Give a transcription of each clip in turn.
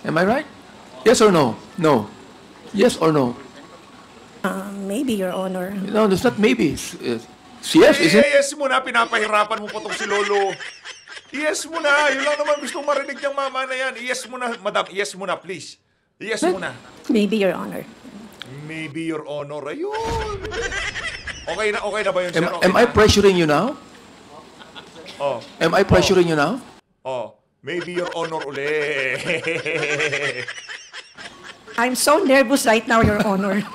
Am I right? Yes or no? No. Yes or no? Maybe, Your Honor. No, it's not maybe. It's yes, isn't it? Yes mo na, pinapahirapan mo pa tong si Lolo. Yes mo na, yun lang naman gusto marinig niyang mama na yan. Yes mo na, madam, yes mo na, please. Yes mo na. Maybe, Your Honor. Maybe, Your Honor. Ayun. Okay na ba yun, sir? Okay Am I na? pressuring you now? Oh, Am I pressuring you now? maybe, Your Honor uli. I'm so nervous right now, Your Honor.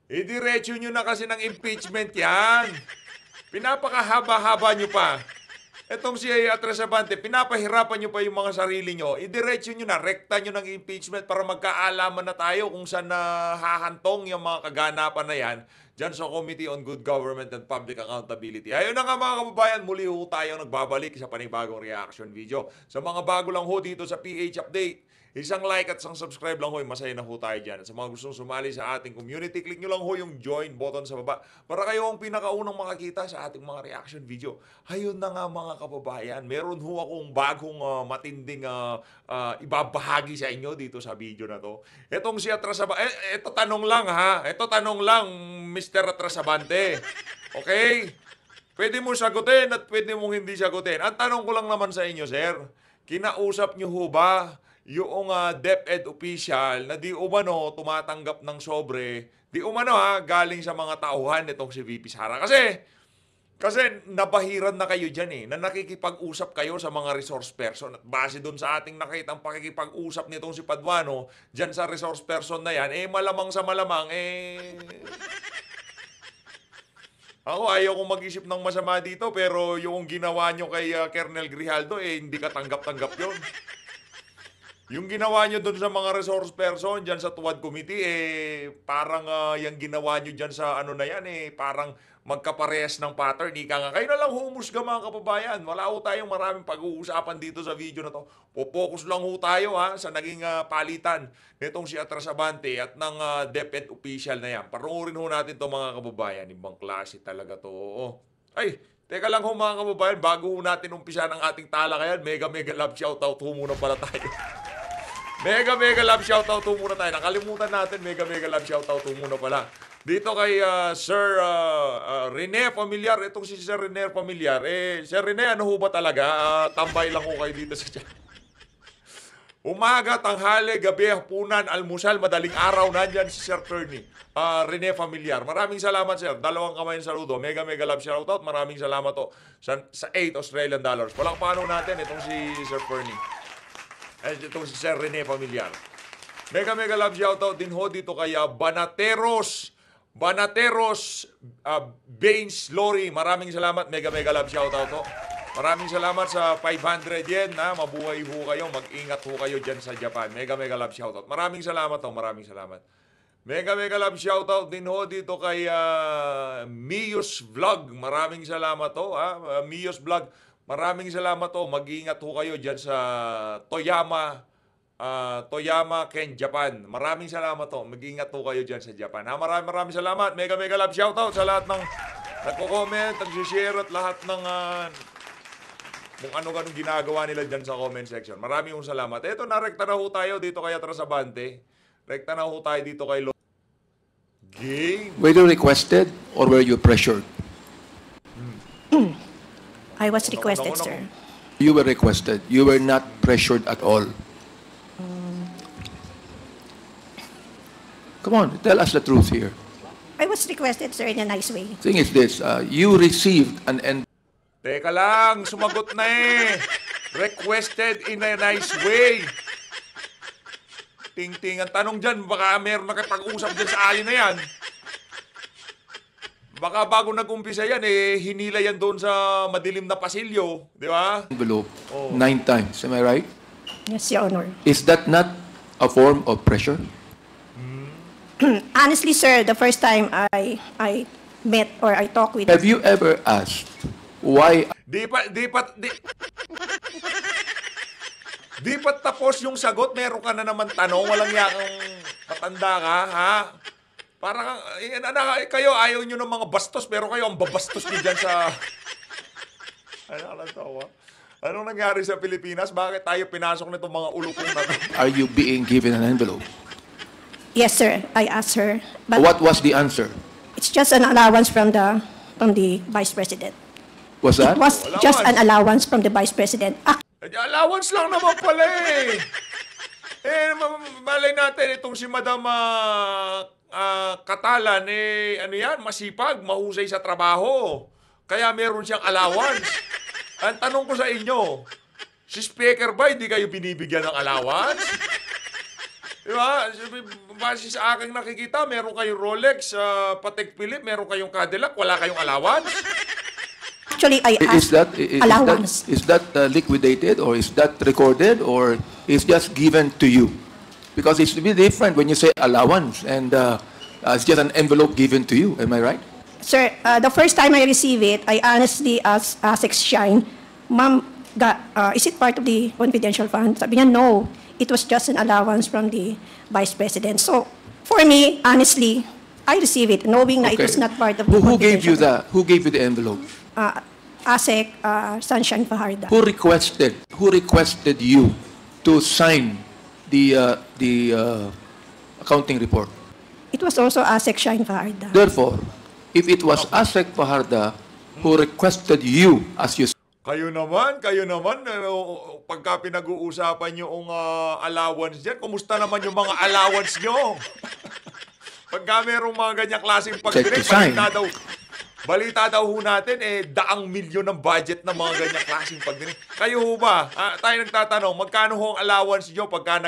Idiretso nyo na kasi ng impeachment yan. Pinapakahaba-haba nyo pa. Etong si Atras-Abante, pinapahirapan nyo pa yung mga sarili nyo. Idiretso nyo na, rekta nyo ng impeachment para magkaalaman na tayo kung saan hahantong yung mga kaganapan na yan dyan sa Committee on Good Government and Public Accountability. Ayun na nga mga kababayan, muli ho tayo nagbabalik sa panibagong reaction video. Sa mga bago lang ho dito sa PH Update, isang like at isang subscribe lang ho, masaya na ho tayo dyan. At sa mga gustong sumali sa ating community, click nyo lang ho yung join button sa baba para kayo ang pinakaunang makakita sa ating mga reaction video. Ayun na nga mga kababayan, meron ho akong bagong matinding ibabahagi sa inyo dito sa video na to. Etong si Atras-Abante, ito tanong lang ha, ito tanong lang Mr. Atras-Abante. Okay? Pwede mo sagutin at pwede mong hindi sagutin. Ang tanong ko lang naman sa inyo, sir, kinausap nyo ho ba yung DepEd official na di umano tumatanggap ng sobre, di umano galing sa mga tauhan nitong si VP Sara. Kasi nabahiran na kayo dyan na nakikipag-usap kayo sa mga resource person. At base dun sa ating nakitang pakikipag-usap nitong si Paduano, dyan sa resource person na yan, malamang sa malamang, ako, ayaw kong mag-isip ng masama dito, pero yung ginawa nyo kay Colonel Grijaldo, hindi ka tanggap-tanggap yun. Yung ginawa nyo doon sa mga resource person, dyan sa Tuwad Committee, parang yung ginawa nyo dyan sa ano na yan, parang magkaparehas ng pattern. Ika nga, kayo na lang humusga mga kababayan. Wala ho tayong maraming pag-uusapan dito sa video na to. Focus lang ho tayo sa naging palitan nitong si Atras-Abante at ng DepEd official na yan. Panuorin ho natin to mga kababayan. Ibang klase talaga to. Ay, teka lang ho mga kababayan, bago ho natin umpisa ng ating talakayan, mega love shoutout ho muna pala tayo. Mega love shoutout ho muna tayo. Nakalimutan natin, mega love shoutout ho muna pala. Dito kay Sir Rene Familiar. Itong si Sir Rene Familiar. Sir Rene, ano ho ba talaga? Tambay lang ho kayo dito sa chat. Umaga, tanghali, gabi, hapunan, almusal, madaling araw, nandyan si Sir Turney. Rene Familiar. Maraming salamat, sir. Dalawang kamay ng saludo. Mega love shoutout. Maraming salamat to sa 8 Australian dollars. Walang paano natin itong si Sir Turney. Itong si Sir Rene Familiar. Mega love shoutout din ho dito kay Banateros Baines Lori. Maraming salamat. Mega love shoutout to. Maraming salamat sa 500 yen. Mabuhay ho kayo. Mag-ingat ho kayo dyan sa Japan. Mega love shoutout. Maraming salamat to. Maraming salamat. Mega love shoutout din ho dito kay Mios Vlog. Maraming salamat to. Mios Vlog. Maraming salamat to. Mag-ingat ho kayo dyan sa Toyama, Ken, Japan. Maraming salamat to. Mag-ingat ho kayo dyan sa Japan. Maraming salamat. Mega love shoutout sa lahat ng nagko-comment, nag-share at lahat ng kung ano-anong ginagawa nila dyan sa comment section. Maraming salamat. Ito, narekta na ho tayo dito kay Atras-Abante. Rekta na ho tayo dito kay Game. Were you requested or were you pressured? I was requested, sir. You were requested. You were not pressured at all. Come on, tell us the truth here. I was requested, sir, in a nice way. Thing is this, you received an Teka lang, sumagot na Requested in a nice way. Ting-ting, ang tanong dyan, baka meron nakipag-usap dyan sa alin na yan. Baka bago nag-umpisa yan, hinila yan doon sa madilim na pasilyo. Di ba? envelope 9 times. Am I right? Yes, Your Honor. Is that not a form of pressure? Honestly, sir, the first time I met or I talked with... Have you ever asked why Di pa tapos yung sagot, meron ka na naman tanong, walang yakang matanda ka, ha? Parang, kayo ayaw nyo ng mga bastos, pero kayo ang babastos nyo dyan sa... Ano ka lang tawa? Anong nangyari sa Pilipinas? Bakit tayo pinasok nitong mga ulupong na to? Are you being given an envelope? Yes, sir. I asked her. But What was the answer? it's just an allowance from the Vice President. Was that? It was just an allowance from the Vice President. Allowance lang naman pala eh. Malay natin itong si Madam Katalan, ano yan, masipag, mahusay sa trabaho. Kaya meron siyang allowance. Ang tanong ko sa inyo, si Speaker ba hindi kayo binibigyan ng allowance? Diba? Base sa aking nakikita, meron kayong Rolex, Patek Philippe, meron kayong Cadillac, wala kayong allowance? Actually, I asked allowance. Is that liquidated, or is that recorded, or is just given to you? Because it's a bit different when you say allowance and it's just an envelope given to you. Am I right? Sir, the first time I received it, I honestly asked Shine, Ma'am, is it part of the confidential fund? Sabi niya, no. It was just an allowance from the Vice President. So, for me, honestly, I received it, knowing that it was not part of the Who gave you confidential that? Who gave you the envelope? fund. ASEC, Sunshine Fajarda. Who requested you to sign the accounting report? It was also ASEC Shine Fajarda. Therefore, if it was ASEC Fajarda who requested you, as you Kayo naman, pagka pinag-uusapan yung allowance dyan, kumusta naman yung mga allowance nyo? Pagka merong mga ganyang klaseng pagdinig, balita daw ho natin, daang milyon ng budget ng mga ganyang klaseng pagdinig. Kayo ho ba? Tayo nagtatanong, magkano ho ang allowance nyo pagka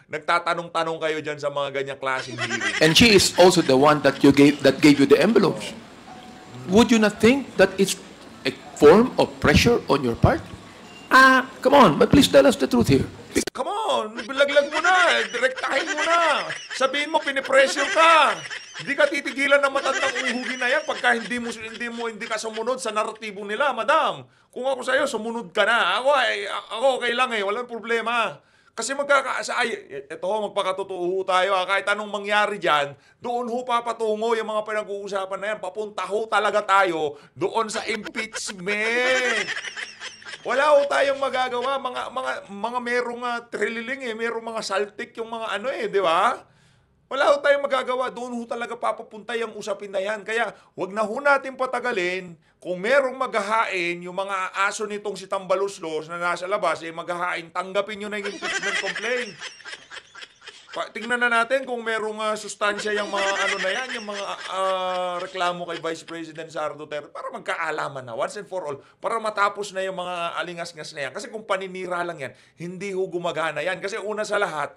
nagtatanong-tanong kayo dyan sa mga ganyang klaseng hearing? and she is also the one that gave you the envelopes. Would you not think that it's a form of pressure on your part? Come on, but please tell us the truth here. Come on, bilaglag mo na, direktahin mo na. Sabihin mo, pinipressure ka. Hindi ka titigilan ng matandang uhugin na yan pagka hindi ka sumunod sa naratibo nila, madam. Kung ako sa'yo, sumunod ka na. Ako okay lang walang problema. Kasi magpakatotoo tayo, kahit anong mangyari dyan, doon ho papatungo yung mga pinag-uusapan na yan. Papunta ho talaga tayo doon sa impeachment. Wala ho tayong magagawa. Mga merong trililing merong mga saltik yung mga di ba? Wala ho tayong magagawa. Doon ho talaga papapunta yung usapin na yan. Kaya wag na ho natin patagalin. Kung merong maghahain, yung mga aso nitong si Tambaluslos na nasa labas, maghahain, tanggapin nyo na yung impeachment complaint. Tingnan na natin kung merong sustansya yung mga na yan, yung mga reklamo kay Vice President Sara Duterte para magkaalaman na, once and for all, para matapos na yung mga alingas-ngas na yan. Kasi kung paninira lang yan, hindi ho gumagana yan. Kasi una sa lahat,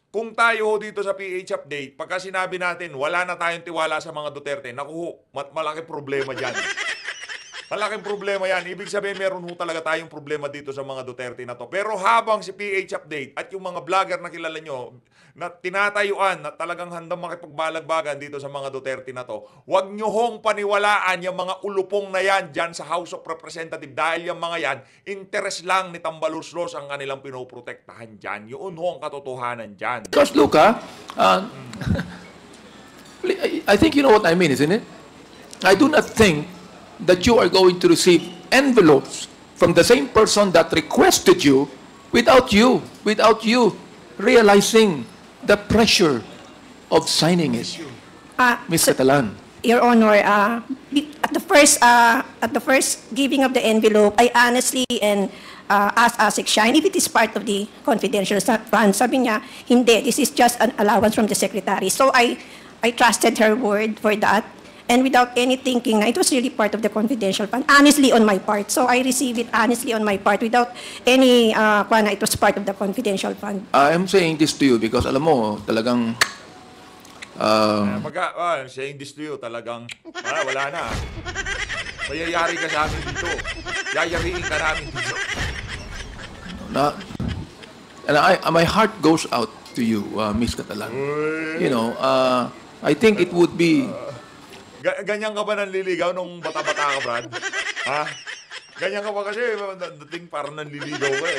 kung tayo dito sa PH Update, pagka sinabi natin, wala na tayong tiwala sa mga Duterte, naku, malaki problema dyan. Malaking problema yan. Ibig sabihin, meron ho talaga tayong problema dito sa mga Duterte na to. Pero habang si PH Update at yung mga vlogger na kilala nyo, na tinatayuan, na talagang handang makipagbalagbagan dito sa mga Duterte na to, huwag nyo hong paniwalaan yung mga ulupong na yan dyan sa House of Representatives. Dahil yung mga yan, interest lang ni Tambaluslos ang kanilang pinoprotektahan dyan. Yun ho ang katotohanan dyan. Because look, I think you know what I mean, isn't it? I do not think that you are going to receive envelopes from the same person that requested you without you realizing the pressure of signing it. Ms. Catalan. Your Honor, at the first giving of the envelope, I honestly asked ASEC Shine if it is part of the confidential fund. Sabi niya, hindi, this is just an allowance from the secretary. So I trusted her word for that. And without any thinking, it was really part of the confidential fund, honestly on my part. So I received it honestly on my part without any, it was part of the confidential fund. I'm saying this to you because alam mo, talagang saying this to you, talagang wala na. Mayayari ka sa amin dito. Yayariin ka namin dito. And my heart goes out to you, Ms. Catalan. You know, I think it would be... Ganyan ka ba nanliligaw nung bata-bata ka, Brad? Ha? Ganyan ka ba kasi dating parang nanliligaw ka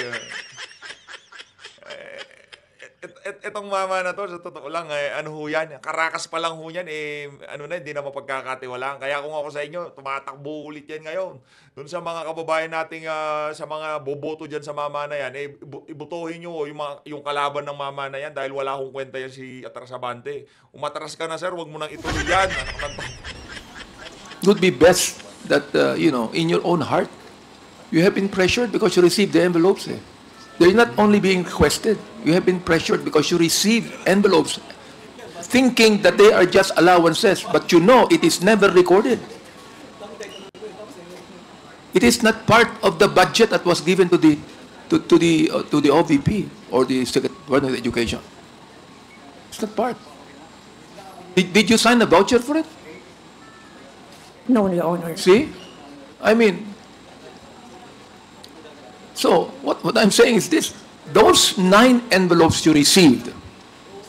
tong mama na to, sa totoo lang, ano ho yan, karakas pa lang ho yan, ano na, hindi na mapagkakatiwalaan. Kaya kung ako sa inyo, tumatakbo ulit yan ngayon. Doon sa mga kababayan nating, sa mga boboto dyan sa mama na yan, ibutuhin nyo yung kalaban ng mama na yan dahil wala akong kwenta yan si Atrasabante. Umatras ka na, sir, wag mo nang ituloy yan. It would be best that, in your own heart, you have been pressured because you received the envelopes. They're not only being requested. You have been pressured because you received envelopes thinking that they are just allowances, but you know it is never recorded. It is not part of the budget that was given to the OVP or the Secretary of Education. It's not part. Did you sign a voucher for it? No, Your Honor. See? I mean, so what I'm saying is this. Those 9 envelopes you received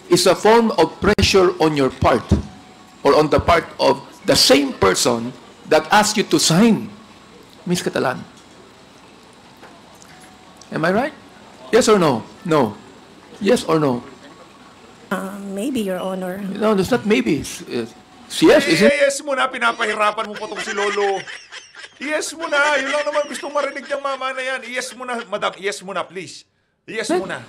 is a form of pressure on your part or on the part of the same person that asked you to sign. Ms. Catalan. Am I right? Yes or no? No. Yes or no? Maybe, Your Honor. No, it's not maybe. It's yes, isn't it? Yes mo na, pinapahirapan mo pa tong si Lolo. Yes mo na, yun lang naman gusto marinig ng mama na yan. Yes mo na, madam, yes mo na, please. Yes mo na.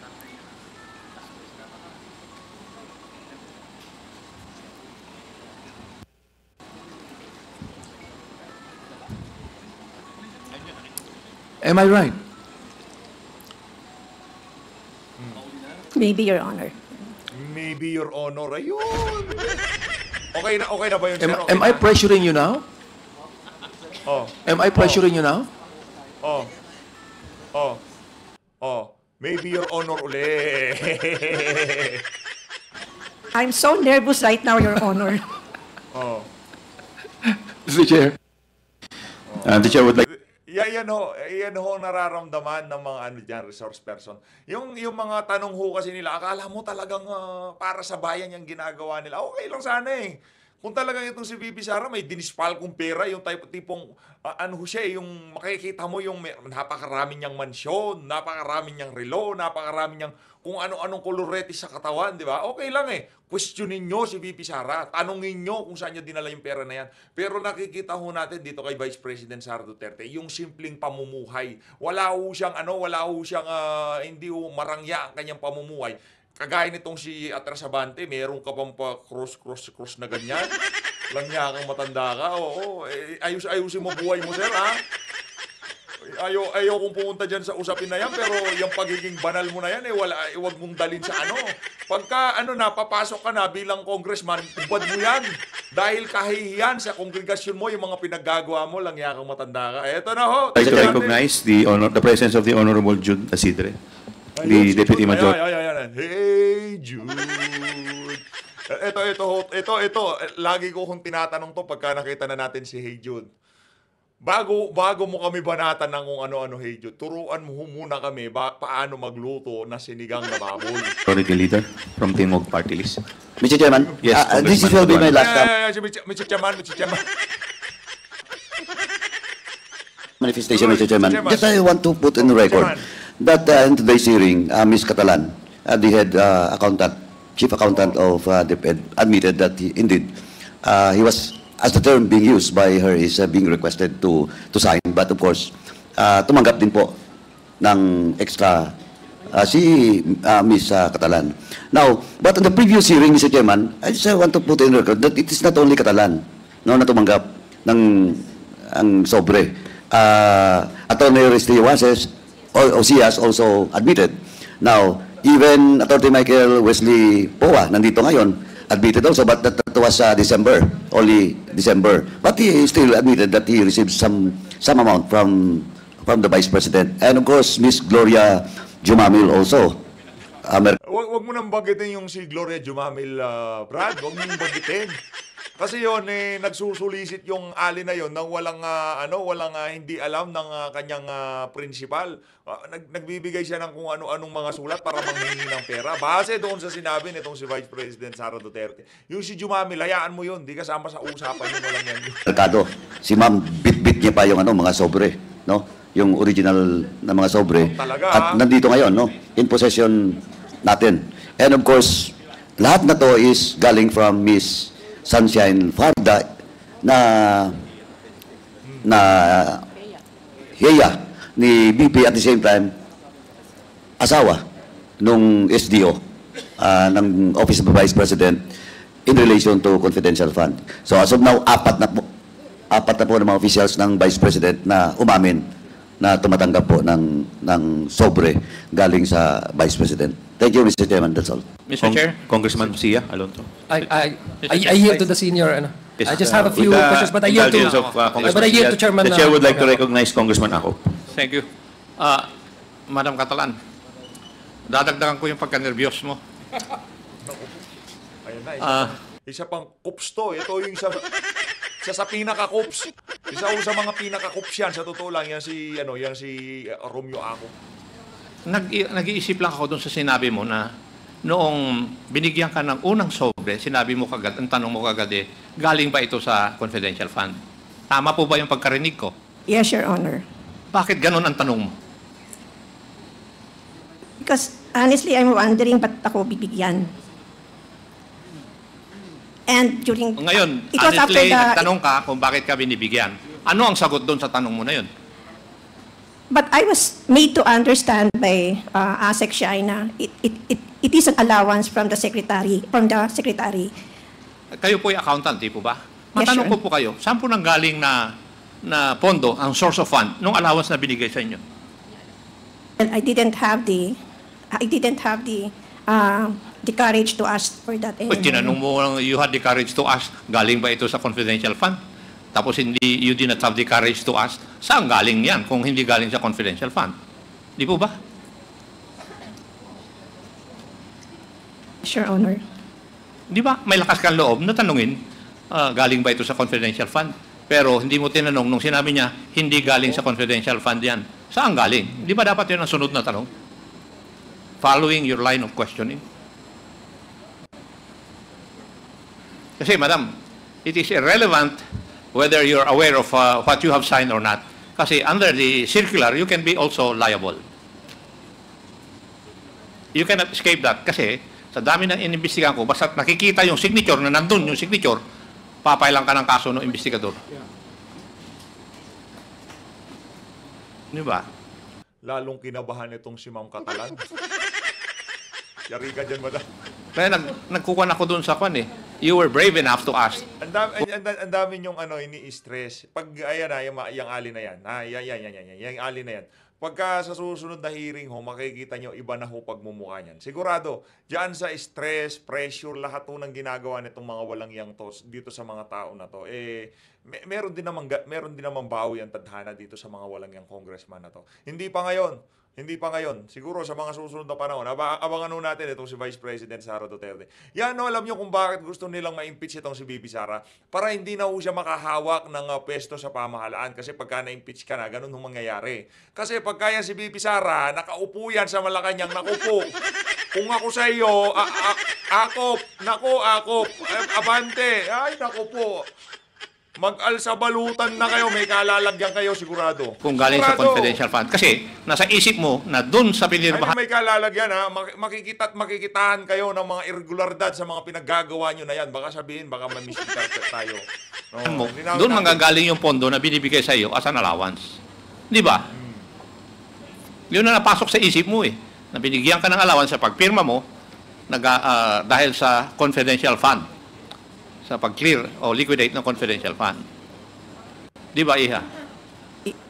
Am I right? Maybe, Your Honor. Maybe, Your Honor. Ayun. Okay na ba yun, sir? Okay Am I na? pressuring you now? Oh. Am I pressuring you now? Oh. Oh. Oh. Maybe, Your Honor, uli. I'm so nervous right now, Your Honor. Oh. Mr. Chair. The Chair would like... Yan ho ang nararamdaman ng mga dyan, resource person. Yung mga tanong ho kasi nila, akala mo talagang para sa bayan yung ginagawa nila. Okay lang sana eh. Kung talagang itong si VP Sara may dinispal kong pera, yung tipong, ano ho siya, yung makikita mo yung napakarami niyang mansyon, napakarami niyang relo, napakarami niyang kung ano-anong koloretes sa katawan, di ba? Okay lang eh. Questionin nyo si VP Sara. Tanungin nyo kung saan niya dinala yung pera na yan. Pero nakikita ho natin dito kay Vice President Sara Duterte, yung simpleng pamumuhay. Wala ho siyang, hindi ho marangya ang kanyang pamumuhay. Kagaya nitong si Atrasabante, meron ka pang pa cross na ganyan. Langya kang matanda ka. Oo, ayusin mo buhay mo, sir, ha? Ayaw kong pumunta dyan sa usapin na yan, pero yung pagiging banal mo na yan, wag mong dalin sa ano. Pagka, napapasok ka na bilang congressman, ubad mo yan. Dahil kahihiyan sa kongregasyon mo, yung mga pinaggagawa mo, langya kang matanda ka. Eto na ho. I'd like to recognize the presence of the Honorable Jude Asidre, the Deputy Major. Ayan. Hey, Jude. Ito. Lagi ko kung tinatanong to pagka nakita na natin si Hey Jude. Bago mo kami banatan ng kung ano-ano, Hey Jude, turuan mo muna kami paano magluto na sinigang na baboy. Authority Leader from Timog Party List. Mr. Chairman, Yes, this will be my last Mr. Chairman. manifestation, Mr. Chairman. Chairman. Just I want to put in the record that in today's hearing, Ms. Catalan, the head chief accountant of DepEd, admitted that indeed he was, as the term being used by her is being requested to sign, but of course, tumanggap din po ng extra si Ms. Catalan. Now, but in the previous hearing, Mr. Chairman, I just want to put in record that it is not only Catalan na tumanggap ng ang sobre. Attorney Oreste Osias also admitted. Now, even Attorney Michael Wesley Poa, nandito ngayon, admitted also, but that was only December. But he still admitted that he received some amount from the Vice President. And of course, Miss Gloria Jumamil also. Wag mo nang bagitin yung si Gloria Jumamil, Brad. Wag mo nang bagitin. Kasi yun, nagsusulisit yung ali na yon nang walang hindi alam ng kanyang principal. Nagbibigay siya ng kung ano-anong mga sulat para manghingi ng pera. Base doon sa sinabi nitong si Vice President Sara Duterte. Yung si Jumamil, hayaan mo yun. Di kasama sa usapan yun, walang yan. Merkado, si ma'am, bit-bit niya pa yung mga sobre, no? Yung original na mga sobre. Talaga, at nandito ngayon, no? In possession natin. And of course, lahat na to is galing from Miss Sunshine Farda na heya ni BP at the same time asawa nung SDO ng Office of the Vice President in relation to confidential fund. So as of now, apat na po ng mga officials ng Vice President na umamin na tumatanggap po ng sobre galing sa Vice President. Thank you, Mr. Chairman. That's all. Mr. Chair? Congressman Sia Alonso. I yield to the senior. Yes, I just have a few with the questions, but I yield indulgence to, of, Congressman but I yield Sia, to Chairman. The Chair would like to recognize Congressman Akop. Thank you. Madam Catalan, dadagdagan ko yung pagka-nervyos mo. Ayun na, isa pang kups to. Ito yung isa sa pinaka-kups. Isa sa mga pinaka-kups yan. Sa totoo lang, yan si Romeo Ako. Nag-iisip lang ako dun sa sinabi mo na noong binigyan ka ng unang sobre, sinabi mo kagad, ang tanong mo kagad galing ba ito sa confidential fund? Tama po ba yung pagkarinig ko? Yes, Your Honor. Bakit ganun ang tanong mo? Because honestly, I'm wondering ba't ako bibigyan? And during... Ngayon, it was after honestly, the... nagtanong ka kung bakit ka binibigyan. Ano ang sagot doon sa tanong mo na yun? But I was made to understand by ASEC Shaina, it is an allowance from the secretary. Kayo po yung accountant, di po ba? Yes, Matanong sir. ko po kayo, saan po nanggaling na pondo, ang source of fund, nung allowance na binigay sa inyo? And I didn't have the courage to ask for that. Pag tinanong mo, you had the courage to ask, galing ba ito sa confidential fund? Tapos you did not have the courage to ask, saan galing yan kung hindi galing sa confidential fund? Di po ba? Sure, Honor. Di ba? May lakas kang loob na tanungin, galing ba ito sa confidential fund? Pero hindi mo tinanong nung sinabi niya, hindi galing sa confidential fund yan. Saan galing? Di ba dapat yun ang sunod na tanong? Following your line of questioning. Kasi, madam, it is irrelevant whether you're aware of what you have signed or not. Kasi under the circular, you can be also liable. You cannot escape that. Kasi sa dami ng inimbestigahan ko, basta nakikita yung signature na nandun yung signature, papailan ka ng kaso ng investigador. Di ba? Lalong kinabahan itong si Ma'am Catalan. Yari ka dyan, madam. Kaya nagkukuhan ako dun sa kwan You were brave enough to ask. Ang dami yung ini-stress. Pag ayan na, yung ali na yan. Yung ali na yan. Pagka sa susunod na hearing ho, makikita nyo iba na ho pagmumukha niyan. Sigurado, diyan sa stress, pressure, lahat ho ng ginagawa nitong mga walang yang to dito sa mga tao na to. Meron din naman bawi ang tadhana dito sa mga walang yang congressman na to. Hindi pa ngayon. Siguro sa mga susunod na panahon, abangan ho natin itong si Vice President Sara Duterte. Yan, no, alam nyo kung bakit gusto nilang ma-impeach itong si BP Sara. Para hindi na ho siya makahawak ng pwesto sa pamahalaan. Kasi pagka na-impeach ka na, ganun ho mangyayari. Kasi pagka yan si BP Sara, nakaupo yan sa Malacanang, nakupo. Kung ako sa iyo, akop, abante, ay, nakupo. Mag-alsa balutan na kayo, may kalalagyan kayo, sigurado. Kung galing sa confidential fund. Kasi nasa isip mo na dun sa pinirmahan. May kalalagyan ha, makikitahan kayo ng mga irregularidad sa mga pinaggagawa nyo na yan. Baka sabihin, baka mamisinterpret tayo. No, doon manggagaling yung pondo na binibigay sa iyo as an allowance. Di ba? Yun na napasok sa isip mo na binigyan ka ng allowance sa pagpirma mo dahil sa confidential fund. Sa pag-clear o liquidate ng confidential fund. Di ba, Iha?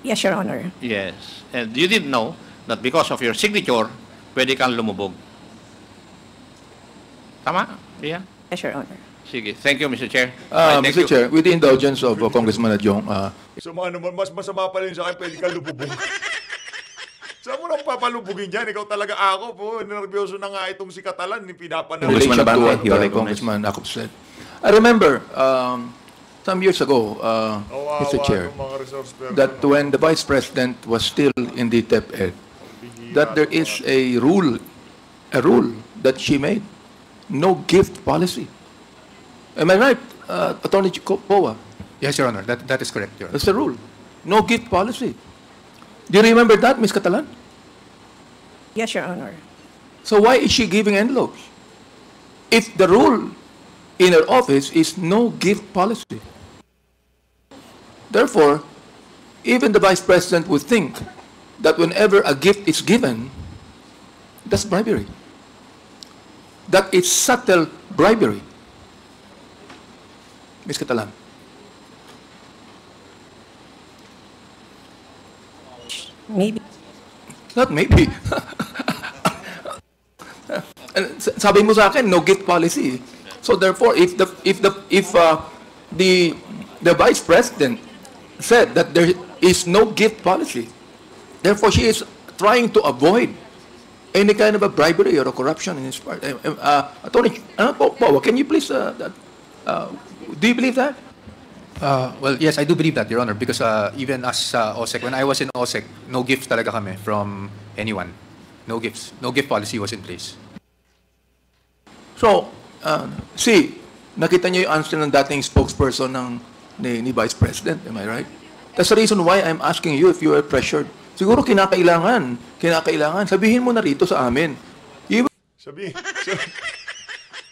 Yes, Your Honor. Yes. And you didn't know that because of your signature, pwede kang lumubog. Tama, Iha? Yes, Your Honor. Sige. Thank you, Mr. Chair. Mr. Chair, with the indulgence of Congressman Adjong, So naman, mas masama pa rin sa akin, pwede kang lububog. Saan mo nang papalubugin dyan? Ikaw talaga ako po. Nervyoso na nga itong si Catalan. Pinapanahon. relation to Abante, what you are recognized. Congressman Akop said. I remember some years ago, Mr. Chair, that when the Vice President was still in the DepEd, that there is a rule that she made, no gift policy. Am I right, Attorney Poa? Yes, Your Honor. That is correct, Your Honor. That's the rule. No gift policy. Do you remember that, Ms. Catalan? Yes, Your Honor. So why is she giving envelopes? if the rule in her office is no gift policy. Therefore, even the Vice President would think that whenever a gift is given, that's bribery. That is subtle bribery. Ms. Catalan. Maybe. Not maybe. Sabi mo sa akin, no gift policy. So therefore, if the Vice President said that there is no gift policy, therefore she is trying to avoid any kind of a bribery or a corruption in his part. Attorney, can you please, do you believe that? Well, yes, I do believe that, Your Honor, because even as OSEC, when I was in OSEC, no gifts talaga kami from anyone. No gifts. No gift policy was in place. So, nakita niyo yung answer ng dating spokesperson ni Vice President, am I right? That's the reason why I'm asking you if you are pressured. Siguro kinakailangan, sabihin mo na rito sa amin.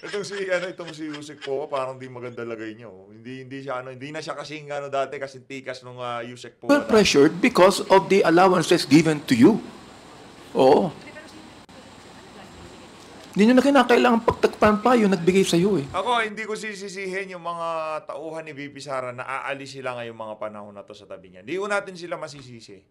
Itong si Yusek po, parang di maganda lagay niyo. Hindi na siya kasing dati kasi tikas nung Yusek po. You're pressured because of the allowances given to you. Oo. Hindi nyo na kinakailangan pagtakpan pa yung nagbigay sa iyo eh. Ako, hindi ko sisisihin yung mga tauhan ni VP Sara na aalis sila ngayong mga panahon na to sa tabi niya. Hindi ko natin sila masisisi.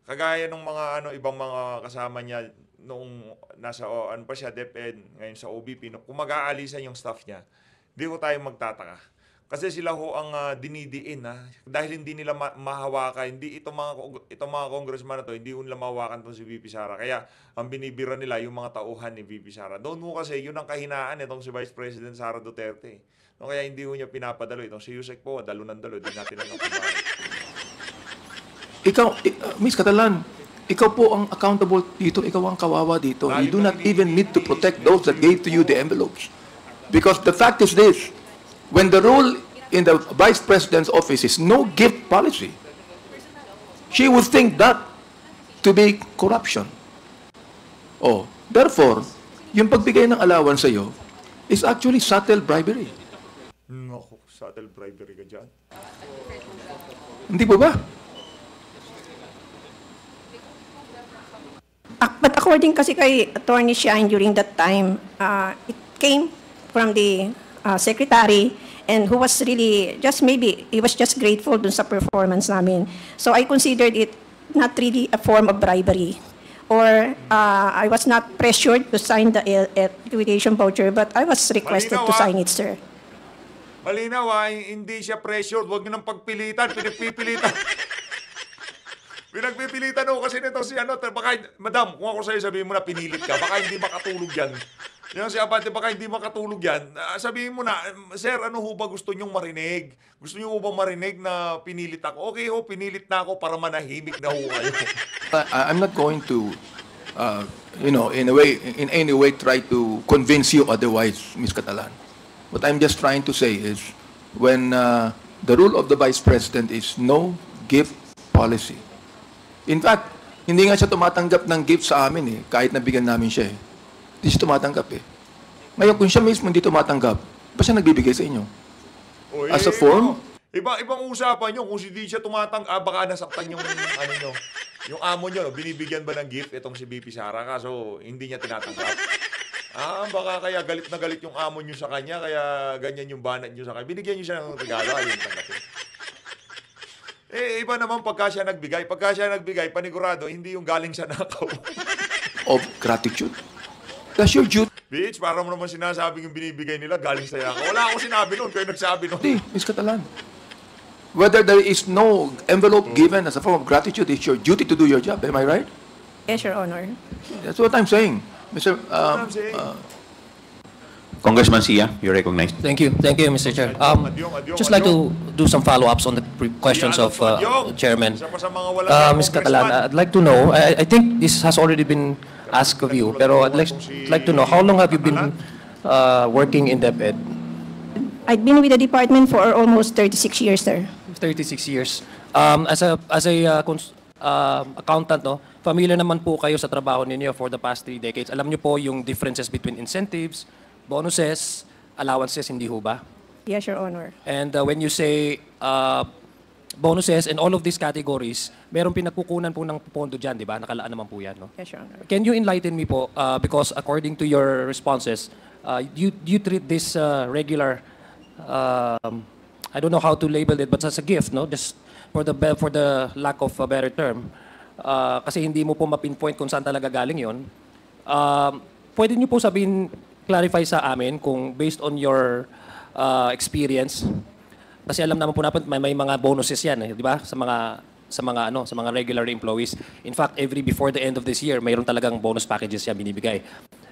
Kagaya ng mga ibang mga kasama niya noong nasa pa siya DepEd, ngayon sa OBP, kung mag-aalisan yung staff niya, hindi ko tayo magtataka. Kasi sila ho ang dinidiin dahil hindi nila mahawakan, hindi itong mga congressman na to, hindi nila mahawakan to si VP Sara. Kaya ang binibira nila yung mga tauhan ni VP Sara. Doon mo kasi yun ang kahinaan itong si Vice President Sara Duterte. No, kaya hindi ho niya pinapadalo itong si Yusek po, dalo ng dalo, hindi natin lang napabahay. Ikaw, Ms. Catalan, ikaw po ang accountable dito, ikaw ang kawawa dito. You do not even need to protect those that gave to you the envelopes. Because the fact is this, when the rule in the Vice President's office is no gift policy, she would think that to be corruption. Oh, therefore, yung pagbigay ng allowance sa iyo is actually subtle bribery. Naku, subtle bribery ka dyan. Hindi po ba? But according kasi kay Attorney Shine during that time, it came from the secretary and who was really he was just grateful dun sa performance namin. So I considered it not really a form of bribery. Or I was not pressured to sign the liquidation voucher, but I was requested to sign it, sir. Malinaw hindi siya pressured. Huwag niyo nang pagpilitan, pinagpipilitan. Pinagpipilitan ako kasi nito si baka, madam, kung ako sa'yo sabihin mo na pinilit ka, baka hindi makatulog yan. Yung si Abante, baka hindi makatulog yan. Sabihin mo na, sir, ano ho ba gusto nyong marinig? Gusto nyo ho ba marinig na pinilit ako? Okay ho, pinilit na ako para manahimik na ho kayo. I'm not going to, in any way try to convince you otherwise, Ms. Catalan. What I'm just trying to say is, when the rule of the Vice President is no gift policy. In fact, hindi nga siya tumatanggap ng gift sa amin kahit nabigyan namin siya Hindi siya tumatanggap Ngayon, kung siya mismo hindi tumatanggap, ba siya nagbibigay sa inyo? As a form? Ibang usapan nyo, kung hindi siya tumatanggap, baka nasaktan yung, yung amo nyo, binibigyan ba ng gift itong si VP Sara, kaso hindi niya tinatanggap. Baka kaya galit na galit yung amo nyo sa kanya, kaya ganyan yung banat nyo sa kanya. Binigyan nyo siya ng regalo, ayun tanggapin. Iba naman pagka siya nagbigay. Pagka siya nagbigay, panigurado, hindi yung galing sa nakaw. Of gratitude. That's your duty. Bitch, para mo naman sinasabing yung binibigay nila galing sa yaka. Wala akong sinabi nun, kayo nagsabi nun. Ms. Catalan. Whether there is no envelope given as a form of gratitude, it's your duty to do your job. Am I right? Yes, Your Honor. That's what I'm saying. Mr. Congressman Sia, you're recognized. Thank you, Mr. Chair. Just like to do some follow-ups on the questions of Chairman. Ms. Catalan, I'd like to know, I think this has already been asked of you, pero I'd like to know, how long have you been working in DepEd? I've been with the department for almost 36 years, sir. 36 years. As a accountant, familiar naman po kayo sa trabaho ninyo for the past 3 decades. Alam niyo po yung differences between incentives, bonuses, allowances, hindi ho ba? Yes, Your Honor. And when you say bonuses and all of these categories, meron pinagkukunan po ng pondo dyan, di ba? Nakalaan naman po yan, no? Yes, Your Honor. Can you enlighten me po, because according to your responses, you treat this regular, I don't know how to label it, but as a gift, no? Just for the lack of a better term. Kasi hindi mo po mapinpoint kung saan talaga galing yon. Pwede niyo po sabihin, clarify sa amin kung based on your experience, kasi alam naman po natin may mga bonuses yan, di ba? Sa mga regular employees. In fact, before the end of this year, mayroon talagang bonus packages yan binibigay.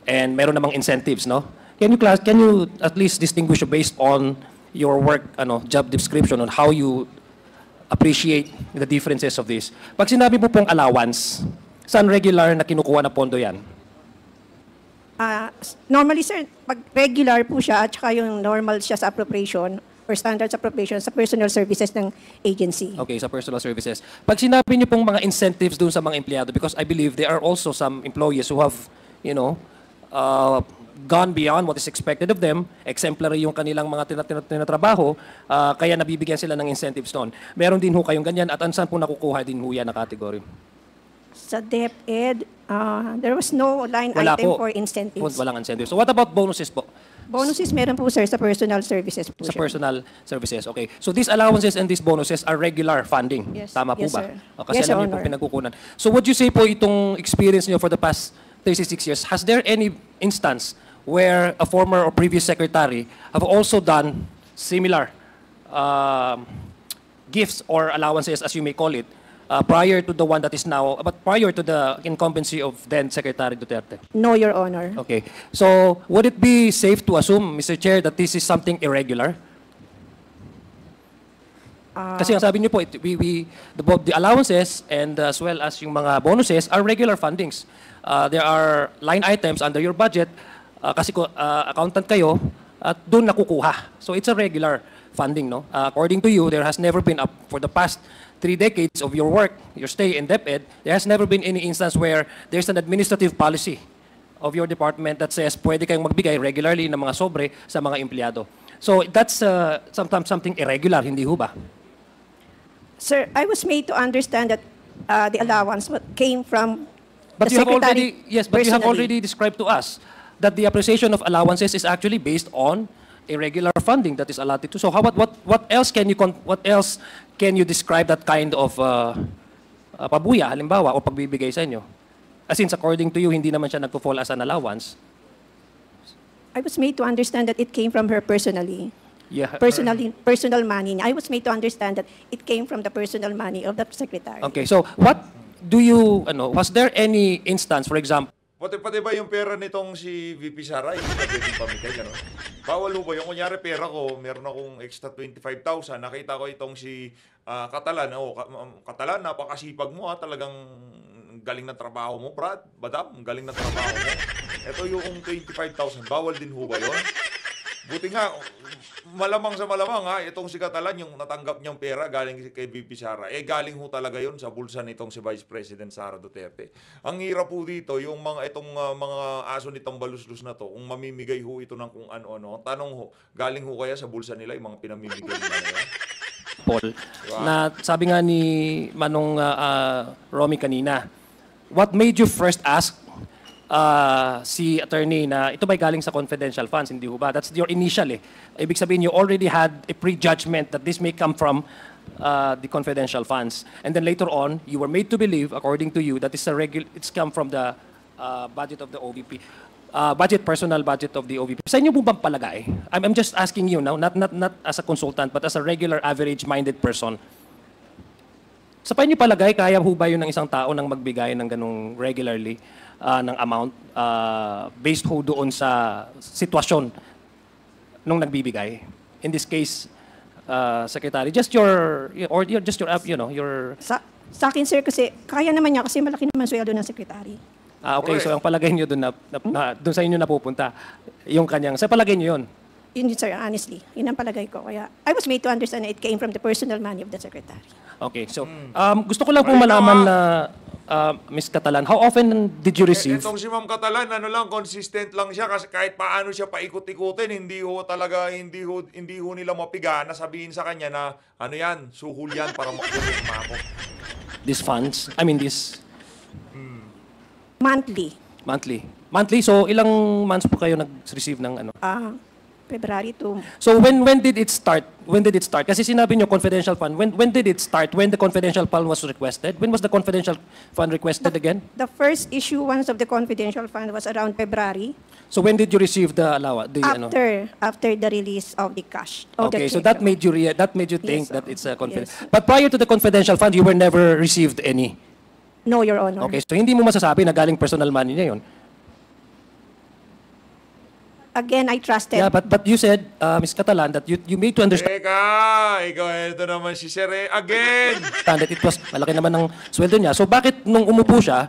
And mayroon namang incentives, no? Can you at least distinguish based on your work, job description on how you appreciate the differences of this? Pag sinabi po pong allowance, saan regular na kinukuha na pondo yan? Normally, sir, pag regular po siya at saka yung normal siya sa appropriation or standards appropriation sa personal services ng agency. Okay, sa personal services. Pag sinabi niyo pong mga incentives dun sa mga empleyado, because I believe there are also some employees who have, gone beyond what is expected of them, exemplary yung kanilang mga tinatrabaho, kaya nabibigyan sila ng incentives noon. Meron din ho kayong ganyan at saan po nakukuha din ho yan na category? Sa DepEd, there was no line Wala item po. for incentives. Walang incentives. So what about bonuses po? Bonuses meron po, sir, sa personal services po Sa siya. personal services, okay. So these allowances and these bonuses are regular funding. Yes. Tama po Yes, ba? sir. Kasi Yes, alam Your niyo po Honor. pinagkukunan. So would you say po itong experience niyo for the past 36 years, has there any instance where a former or previous secretary have also done similar gifts or allowances, as you may call it, prior to the one that is now, but prior to the incumbency of then Secretary Duterte? No, Your Honor. Okay. So, would it be safe to assume, Mr. Chair, that this is something irregular? Kasi ang sabi niyo po, both the allowances and as well as yung mga bonuses are regular fundings. There are line items under your budget, kasi accountant kayo, at doon nakukuha. So, it's a regular funding, no? According to you, there has never been, for the past 3 decades of your work, your stay in DepEd, there has never been any instance where there's an administrative policy of your department that says pwede kayong magbigay regularly ng mga sobre sa mga empleyado. So that's sometimes something irregular, hindi ho ba? Sir, I was made to understand that the allowance came from But the you have secretary already, yes, but you have personally. already described to us that the appreciation of allowances is actually based on irregular funding that is allotted to. So how about what else can you describe that kind of pabuya, halimbawa, o pagbibigay sa inyo? As in, according to you, hindi naman siya nagpo-fall as an allowance. I was made to understand that it came from her personally. Yeah. Personal money niya. I was made to understand that it came from the personal money of the secretary. Okay, so what do you, was there any instance, for example, Pati ba yung pera nitong si VP Sara, hindi na pwedeng pamigay, gano'n? Bawal mo ba yung kunyari pera ko, meron akong extra 25,000, nakita ko itong si Catalan, Catalan, napakasipag mo talagang galing ng trabaho mo, Brad, Badam, galing ng trabaho mo. Ito yung 25,000, bawal din ho ba yun? Buti nga, malamang sa malamang itong si Catalan, yung natanggap niyang pera galing kay VP Sara, galing ho talaga yun sa bulsa nitong si Vice President Sara Duterte. Ang hirap po dito, yung mga aso nitong baluslus na to, kung mamimigay ho ito ng kung ano-ano, tanong ho, galing ho kaya sa bulsa nila yung mga pinamimigay nila ngayon? Paul, na sabi nga ni Manong Romy kanina, what made you first ask si attorney na ito ba'y galing sa confidential funds, hindi ho ba? That's your initial Ibig sabihin, you already had a prejudgment that this may come from the confidential funds. And then later on, you were made to believe, according to you, that it's come from the budget of the OVP. Personal budget of the OVP. Sa inyo po bang palagay? I'm just asking you now, not as a consultant, but as a regular, average-minded person. Sa inyo palagay, kaya ho ba yun ng isang tao nang magbigay ng ganung regularly ng amount based ho doon sa sitwasyon nung nagbibigay? In this case, Secretary, Sa akin, sir, kasi kaya naman niya kasi malaki naman sweldo ng secretary. Okay, so ang palagay niyo doon doon sa inyo napupunta yung kanyang, sa palagay niyo yun? Yun, sir, honestly. Yun ang palagay ko. Kaya I was made to understand that it came from the personal money of the secretary. Okay, so gusto ko lang pong malaman na Ms. Catalan, how often did you receive? Itong si Ma'am Catalan, ano lang, consistent lang siya kasi kahit paano siya paikot-ikutin, hindi ho nila mapiga na sabihin sa kanya na ano yan, suhol yan para makulit mo. These funds? I mean, this Monthly. monthly. So ilang months po kayo nag-receive ng ano? February to So when did it start? When did it start? Kasi sinabi niyo confidential fund. When did it start? When the confidential fund was requested? When was the confidential fund requested again? the first issuance of the confidential fund was around February So when did you receive the allowance? Ano? after the release of the cash. Of Okay, the so check. that made you think Yes, that it's a confidential. yes. But prior to the confidential fund, you were never received any. No, Your Honor. Okay, so hindi mo masasabi na galing personal money niya yun. Again, I trusted. Yeah, but you said, Ms. Catalan, that you made to understand Ikaw, ito naman si Sir again. that it was malaki naman ng sweldo niya. So bakit nung umupo siya,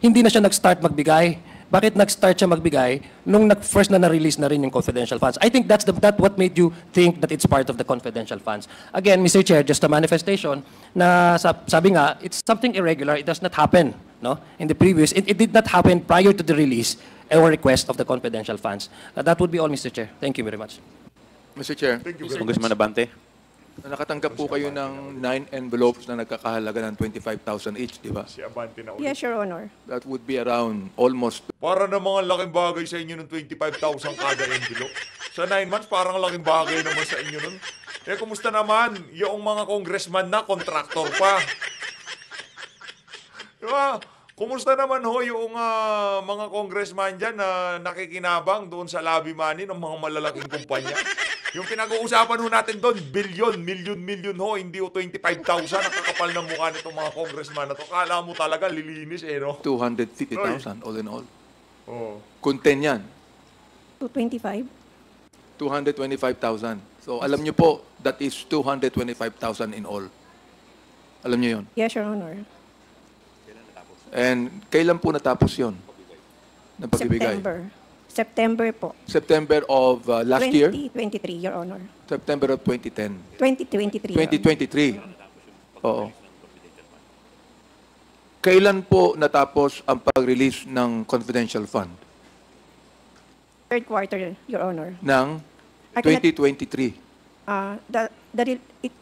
hindi na siya nag-start magbigay? Bakit nag-start siya magbigay nung first na na-release na rin yung confidential funds? I think that's what made you think that it's part of the confidential funds. Again, Mr. Chair, just a manifestation na sabi nga, it's something irregular. It does not happen, no? In the previous, it did not happen prior to the release or request of the confidential funds. That would be all, Mr. Chair. Thank you very much. Mr. Chair, Congressman Abante. nakatanggap po kayo ng 9 envelopes na nagkakahalaga ng 25,000 each, di ba? Si Abante na ulit. Yes, Your Honor. That would be around almost Para na mga laking bagay sa inyo ng 25,000 kada envelope. Sa 9 months, parang laking bagay naman sa inyo nun. Kumusta naman yung mga congressman na contractor pa? Diba? Kumusta naman ho yung mga congressman dyan na nakikinabang doon sa lobby money ng mga malalaking kumpanya? Yung pinag-uusapan ho natin doon, billion, million ho, hindi ho 25,000 ang kakapal ng mukha nitong mga congressman na to. Kala mo talaga lilinis no? 250,000 all in all. Oh. Kung 10 yan, 225. 225,000. So alam niyo po, that is 225,000 in all. Alam niyo yun. Yes, Your Honor. And kailan po natapos yun? Ng pagbibigay? September po. September of last year? 2023, Your Honor. September of 2010. 2023. Your Honor. 2023. Oo. Kailan po natapos ang pag-release ng confidential fund? Third quarter, Your Honor. Ng I cannot- 2023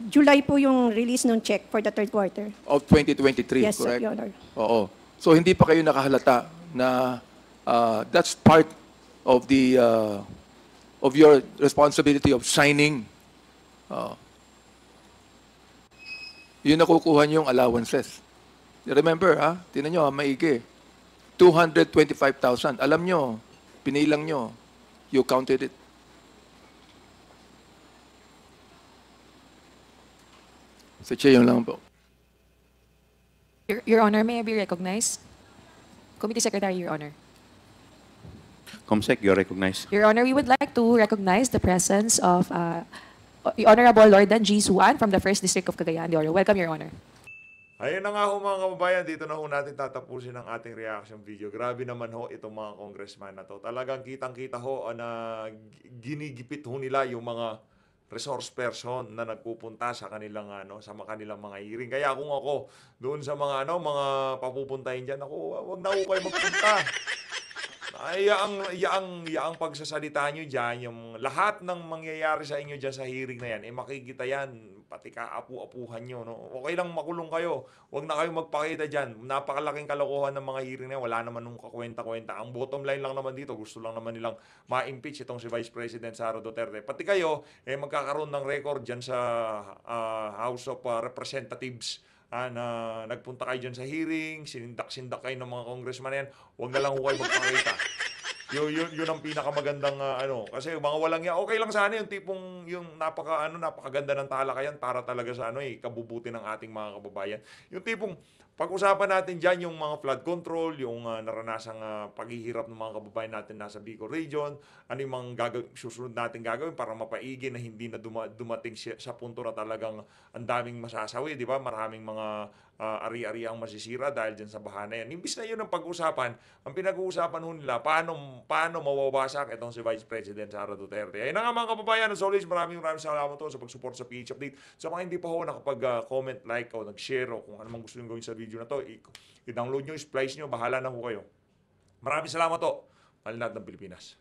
July po yung release ng check for the third quarter. of 2023, Yes, sir, correct? Your Honor. Oo. So hindi pa kayo nakahalata na that's part of the of your responsibility of signing. Yun nakukuha nyo yung allowances. Remember, tinan nyo, maigi. 225,000. Alam nyo, pinilang nyo. You counted it. Sa yun lang po. Your Honor, may I be recognized? Committee Secretary, Your Honor. Comsec, you're recognized. Your Honor, we would like to recognize the presence of the Honorable Lord Dan G. Suan from the 1st District of Cagayan de Oro. Welcome, Your Honor. Ayun na nga ho mga kababayan, dito na ho natin tatapusin ang ating reaction video. Grabe naman ho itong mga congressman na to. Talagang kitang-kita ho na ginigipit ho nila yung mga resource person na nagpupunta sa kanilang kanilang mga hearing. Kaya kung ako doon sa mga mga papupuntahin diyan, wag na ho kayo magpunta. Yaang pagsasalita nyo dyan, yung lahat ng mangyayari sa inyo dyan sa hearing na yan, makikita yan, pati kaapu-apuhan nyo. No? Okay lang makulong kayo, huwag na kayo magpakita dyan. Napakalaking kalokohan ng mga hearing na yan, wala naman nung kakwenta-kwenta. Ang bottom line lang naman dito, gusto lang naman nilang ma-impeach itong si Vice President Sara Duterte. Pati kayo, magkakaroon ng record dyan sa House of Representatives. Na nagpunta kayo dyan sa hearing, sinindak-sindak kayo ng mga congressman na yan, huwag na lang ho kayo magpakita. Yun ang pinakamagandang kasi mga walang yan, okay lang sana yung tipong yung napakaganda ng talakayan para talaga sa kabubuti ng ating mga kababayan. Yung tipong pag-usapan natin dyan yung mga flood control, yung naranasang paghihirap ng mga kababayan natin nasa Bicol region, ano yung mga susunod natin gagawin para mapaigi na hindi na dumating sa punto na talagang ang daming masasawi, di ba? Maraming mga ari-ari ang masisira dahil dyan sa baha na yan. Imbis na yun ang pag-usapan, ang pinag-uusapan ho nila, paano kung paano mawawasak itong si Vice President Sara Duterte. Ayun na nga mga kababayan, as always, maraming salamat po sa pag-support sa PH Update. Sa mga hindi pa ho nakapag-comment, like, o nag-share, o kung ano mang gusto nyo gawin sa video na to, i-download nyo, i-splice nyo, bahala na ho kayo. Maraming salamat po. Mahal natin ng Pilipinas.